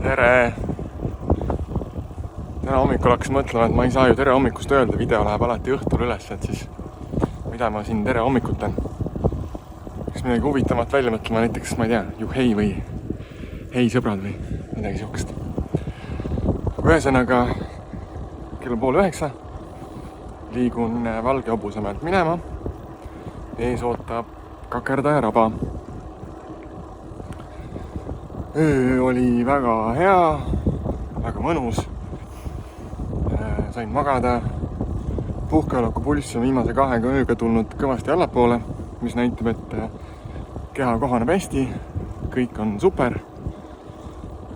tere! Täna hommikul hakkas mõtlema, et ma ei saa ju tere hommikust öelda, video läheb alati õhtul üles, et siis mida ma siin tere hommikutan. Kas midagi huvitamat välja mõtlema, näiteks, ma ei tea, juhei või hei sõbrad või midagi sihukest. Ühesõnaga, kell on 8:30, liigun Valge Hobusemäelt minema. Ees ootab Kakerdaja raba. Öö oli väga hea, väga mõnus. Sain magada. Puhkeoleku pulss on viimase 2 ööga tulnud kõvasti allapoole, mis näitab, et keha kohaneb hästi, kõik on super.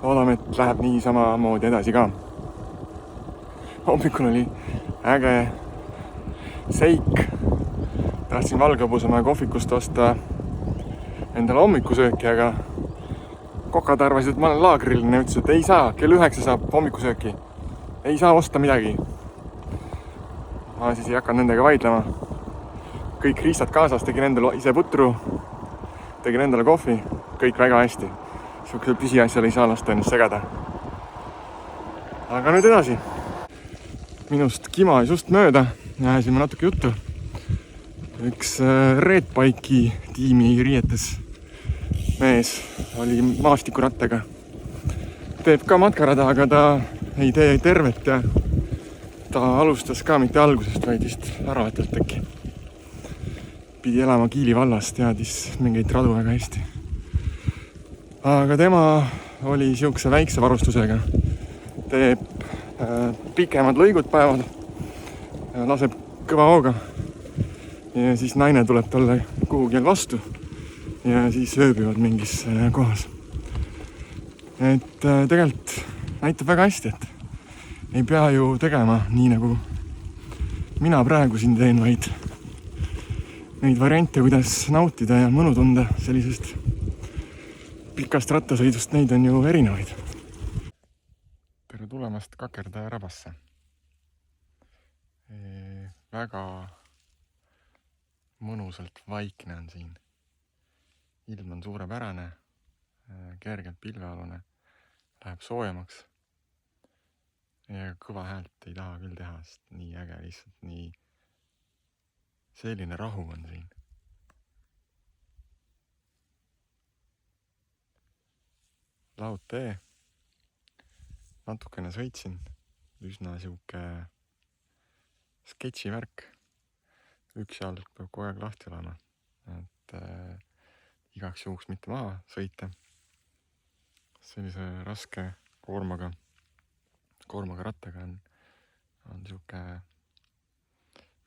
Loodame, et läheb nii samamoodi edasi ka. Hommikul oli äge seik. Tahtsin Valge Hobusemäe kohvikust osta endale hommikusööki, aga kokad arvasid, et ma olen laagriline ja ütles, et ei saa, kell 9 saab hommikusööki. Ei saa osta midagi. Ma siis ei hakanud nendega vaidlema. Kõik riistad kaasas, tegin endale ise putru, tegin endale kohvi, kõik väga hästi. Sihukesel pisiasjal ei saa lasta ennast segada. Aga nüüd edasi. Minust kima just mööda ja ajasin ma natuke juttu. Üks Redbike'i tiimi riietes mees oli maastikurattega. Teeb ka matkarada, aga ta ei tee tervet ja ta alustas ka mitte algusest, vaid vist Aravatelt äkki. Pidi elama Kiili vallas, teadis mingeid radu väga hästi. Aga tema oli sihukese väikse varustusega. Teeb pikemad lõigud päeval, laseb kõva hooga ja siis naine tuleb talle kuhugi vastu ja siis ööbivad mingis kohas. Et tegelikult näitab väga hästi, et ei pea ju tegema nii nagu mina praegu siin teen, vaid neid variante, kuidas nautida ja mõnu tunda sellisest pikast rattasõidust, neid on ju erinevaid. Tere tulemast Kakerdaja rabasse. Väga mõnusalt vaikne on siin. Ilm on suurepärane, kergelt pilvealune, läheb soojemaks. Ja kõva häält ei taha küll teha, sest nii äge, lihtsalt nii selline rahu on siin. Laudtee. Natukene sõitsin, üsna sihuke sketši värk. Üks jalg peab kogu aeg lahti olema, et igaks juhuks mitte maha sõita. Sellise raske koormaga rattaga on sihuke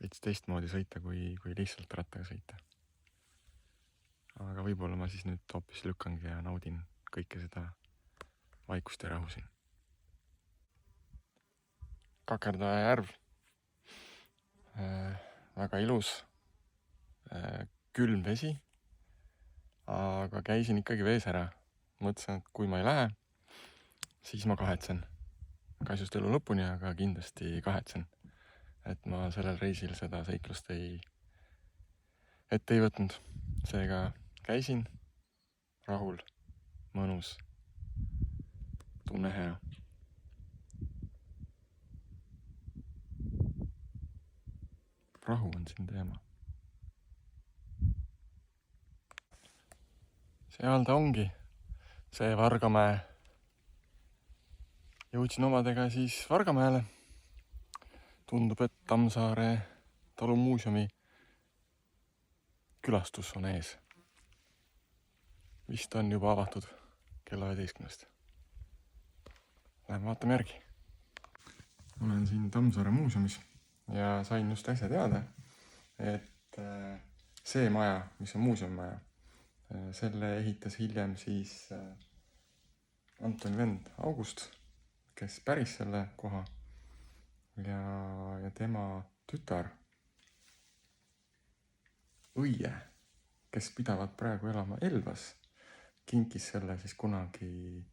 veits teistmoodi sõita, kui lihtsalt rattaga sõita. Aga võib-olla ma siis nüüd hoopis lükkangi ja naudin kõike seda vaikust ja rahu siin. Kakerdaja järv. Väga ilus, külm vesi, aga käisin ikkagi vees ära. Mõtlesin, et kui ma ei lähe, siis ma kahetsen. Just elu lõpuni, aga kindlasti kahetsen, et ma sellel reisil seda seiklust ette ei võtnud. Seega käisin rahul, mõnus, tunne hea. Rahu on siin teema. Seal ta ongi, see Vargamäe. Jõudsin omadega siis Vargamäele. Tundub, et Tammsaare talumuuseumi külastus on ees. Vist on juba avatud kella 11. Läheme vaatame järgi. Olen siin Tammsaare muuseumis. Ja sain just äsja teada, et see maja, mis on muuseumimaja, selle ehitas hiljem siis Antoni vend August, kes päris selle koha ja tema tütar Õie, kes pidavat praegu elama Elvas, kinkis selle siis kunagi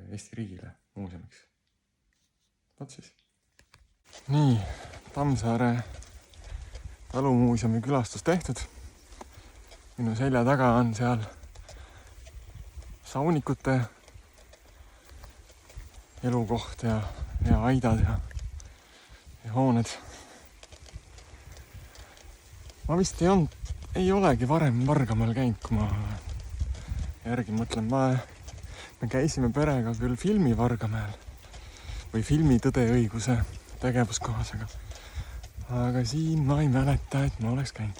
Eesti riigile muuseumiks. Võt siis. Nii, Tammsaare talumuuseumi külastus tehtud. Minu selja taga on seal saunikute elukoht ja aidad ja hooned. Ma vist ei olegi varem Vargamaal käinud, kui ma järgi mõtlen. Me käisime perega küll filmi Vargamäel või filmi Tõde ja õiguse tegevuskohas, aga siin ma ei mäleta, et ma oleks käinud.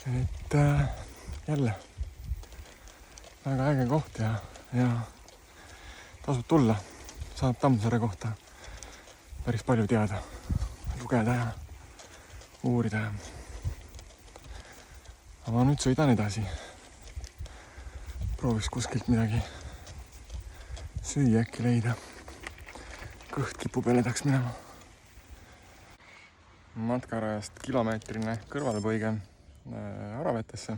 Et jälle väga äge koht ja tasub tulla. Saab Tammsaare kohta päris palju teada, lugeda ja uurida. Aga ma nüüd sõidan edasi. Prooviks kuskilt midagi süüa äkki leida. Kõht kipub eledaks minema. Matkarajast kilomeetrine kõrvalepõige Aravetesse.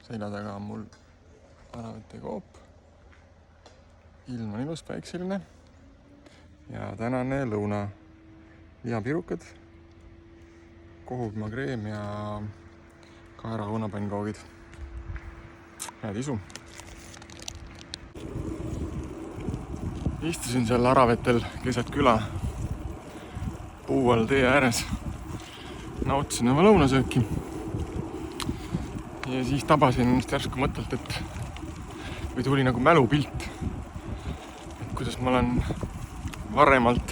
Selja taga on mul Aravete koop. Ilm on ilus, päikseline. Ja tänane lõuna. Lihapirukad, kohuvmagreem ja kaeraõunapännkoogid. Head isu. Istusin seal Aravetel keset küla puu all tee ääres. Nautisin oma lõunasööki. Ja siis tabasin ennast järsku mõttelt, või tuli nagu mälupilt, et kuidas ma olen varemalt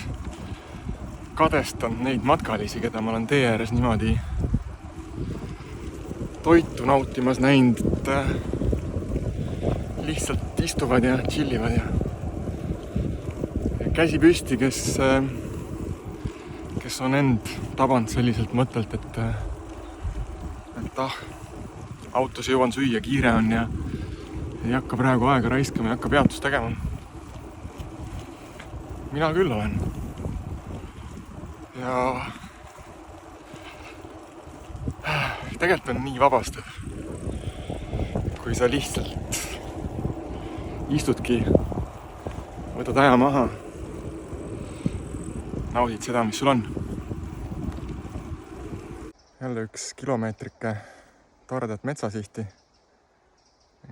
kadestanud neid matkalisi, keda ma olen tee ääres niimoodi toitu nautimas näinud, lihtsalt istuvad ja chillivad ja käsi püsti, kes on end tabanud selliselt mõttelt, et autos jõuan süüa, kiire on ja ei hakka praegu aega raiskama, ei hakka peatust tegema. Mina küll olen. Ja tegelikult on nii vabastav, kui sa lihtsalt istudki, võtad aja maha, naudid seda, mis sul on. Jälle üks kilomeetrike toredat metsasihti.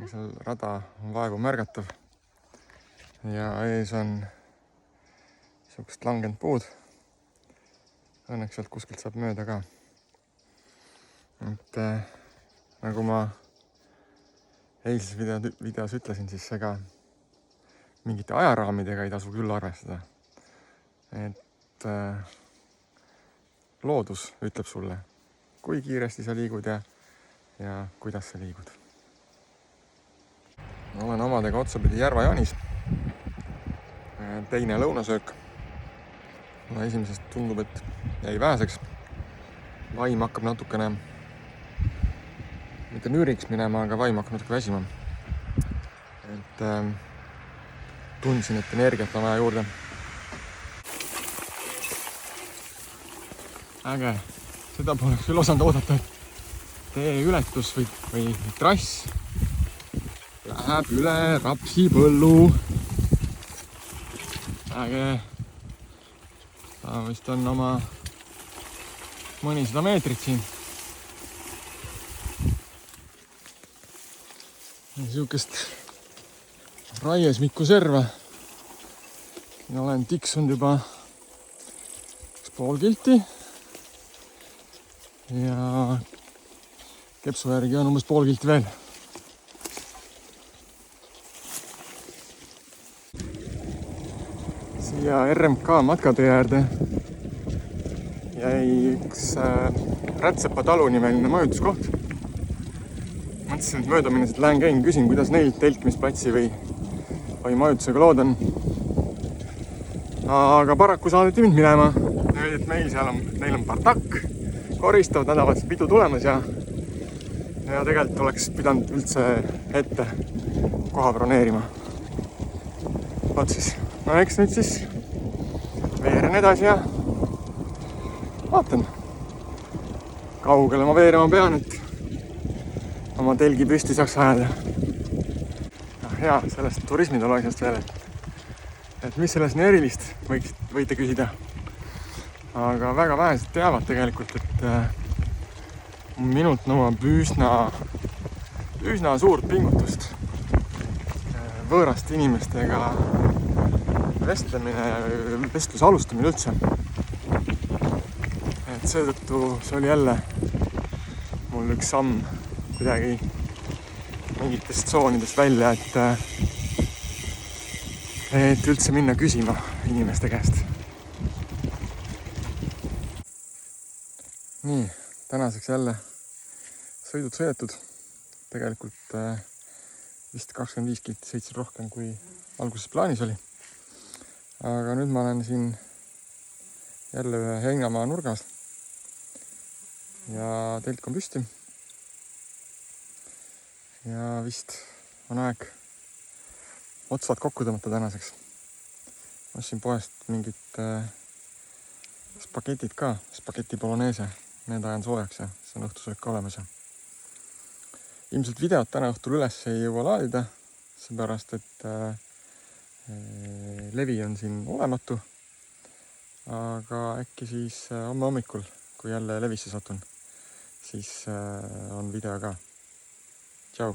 Seal rada on vaevu märgatav ja ees on niisugust langenud puud. Õnneks sealt kuskilt saab mööda ka. Et nagu ma eilses videos ütlesin, siis ega mingite ajaraamidega ei tasu küll arvestada. Et loodus ütleb sulle, kui kiiresti sa liigud ja kuidas sa liigud. Olen omadega otsapidi Järva-Jaanis. Teine lõunasöök. Esimesest tundub, et jäi väheseks. Vaim hakkab natukene, mitte nüüriks minema, aga vaim hakkab natuke väsima. Et tundsin, et energiat on vaja juurde. Äge. Seda poleks küll osanud oodata, et tee ületus või trass läheb üle rapsipõllu. Äge. Ta vist on oma mõnisada meetrit siin. Niisugust raiesmikku serva. Siin olen tiksunud juba pool kilti. Ja Kepsu järgi on umbes pool kilti veel. Siia RMK matkatee äärde jäi üks Rätsepa talu nimeline majutuskoht. Mõtlesin, et mööda minnes, et lähen käin, küsin, kuidas neil telkimisplatsi või majutusega lood on. Aga paraku saadeti mind minema. Nüüd, et neil on partakk. Koristavad, nädalavahetusel pidu tulemas ja tegelikult oleks pidanud üldse ette koha broneerima. Vaat siis, no eks nüüd siis veeren edasi ja vaatan, kaugele ma veerema pean, et oma telgi püsti saaks ajada. Ja sellest turismitolu asjast veel, et mis selles nii erilist võite küsida. Aga väga vähesed teavad tegelikult, et minult nõuab üsna suurt pingutust võõraste inimestega vestluse alustamine üldse. Et seetõttu see oli jälle mul üks samm kuidagi mingitest tsoonidest välja, et üldse minna küsima inimeste käest. Nii, tänaseks jälle sõidud sõidetud. Tegelikult vist 25 kilti sõitsin rohkem, kui alguses plaanis oli. Aga nüüd ma olen siin jälle ühe Heinamaa nurgas ja telk on püsti. Ja vist on aeg otsad kokku tõmmata tänaseks. Ostsin poest mingid spaghetid ka, spaghetti bolognese. Need ajan soojaks ja see on õhtusöök ka olemas. Ilmselt videot täna õhtul üles ei jõua laadida, seepärast et levi on siin olematu. Aga äkki siis homme hommikul, kui jälle levisse satun, siis on video ka. Tšau!